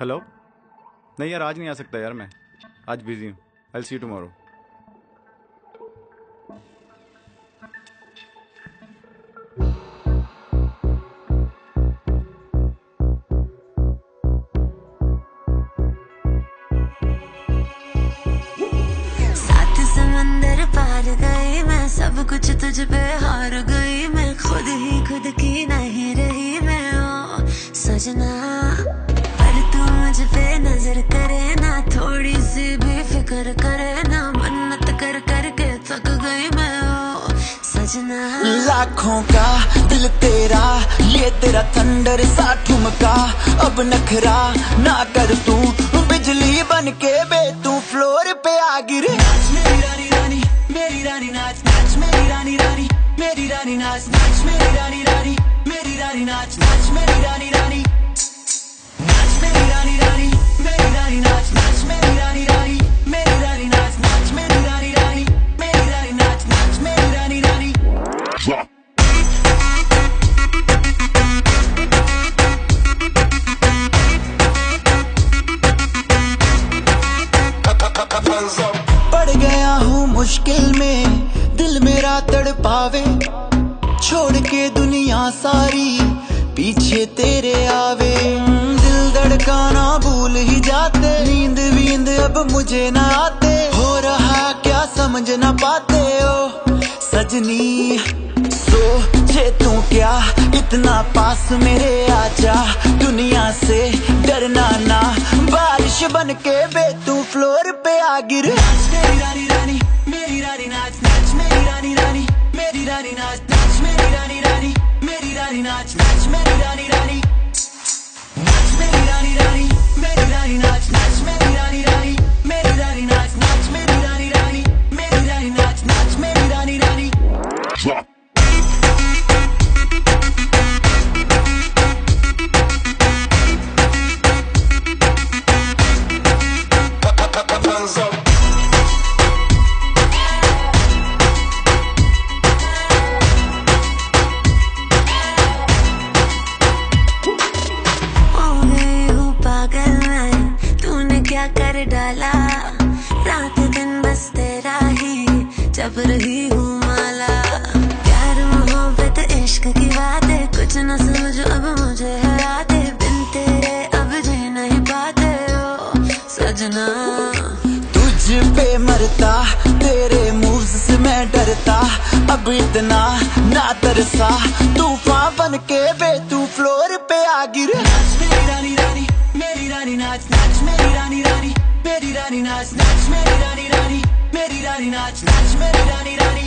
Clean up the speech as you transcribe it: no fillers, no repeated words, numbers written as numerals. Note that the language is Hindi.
हेलो। नहीं यार, आज नहीं आ सकता यार, मैं आज बिजी हूँ। I will see you tomorrow. सात समंदर पार गई मैं, सब कुछ तुझ पे हार गई मैं, खुद ही खुद की नहीं रही मैं। ओ सजना, पर तू मुझ पे नजर करे ना, थोड़ी सी भी फिक्र करे ना, मन्नत कर करके थक गई मैं। ओ सजना, लाखों का दिल तेरा, ये तेरा थंडर सा ठुमका, अब नखरा ना कर तू, बिजली बन के बे तू फ्लोर पे आ गिरे। नाच मेरी रानी रानी, मेरी रानी नाच नाच मेरी रानी रानी, मेरी रानी नाच नाच मेरी रानी रानी, मेरी रानी नाच नाच मेरी रानी रानी, नाच मेरी रानी रानी, मेरी रानी नाच नाच मेरी रानी रानी, मेरी रानी नाच नाच मेरी रानी रानी, मेरी रानी नाच नाच मेरी रानी रानी। पड़ गया हूँ मुश्किल में, दिल मेरा तड़पावे, छोड़ के दुनिया सारी पीछे तेरे आवे। दिल धड़काना भूल ही जाते, नींद वींद अब मुझे ना आते, हो रहा क्या समझ ना पाते। ओ सजनी, सोचे तू क्या इतना पास मेरे आजा, दुनिया से डरना ना, बारिश बन के बे तू फ्लोर पे आ गिर। नाच मेरी रानी रानी, मेरी रानी नाच नाच मेरी रानी रानी, मेरी रानी नाच नाच मेरी रानी रानी, मेरी रानी नाच नाच मेरी रानी रानी, नाच मेरी रानी रानी, मेरी रानी नाच नाच मेरी रानी रानी, मेरी रानी नाच नाच मेरी रानी रानी, मेरी रानी नाच नाच मेरी रानी रानी। क्या कर डाला, रात दिन बस तेरा ही जब रही हूँ माला। प्यार मोहब्बत इश्क की बातें कुछ न समझ अब मुझे हराते, बिन तेरे अब जी नहीं पाते। ओ सजना, तुझ पे मरता, तेरे मूव्स से मैं डरता, अब इतना ना तरसा, तूफान बन के बे तू फ्लोर पे आ गिर। नाच मेरी रानी रानी, मेरी रानी नाच नाच मेरी रानी रानी, मेरी रानी नाच नाच मेरी रानी रानी, मेरी रानी नाच नाच मेरी रानी रानी।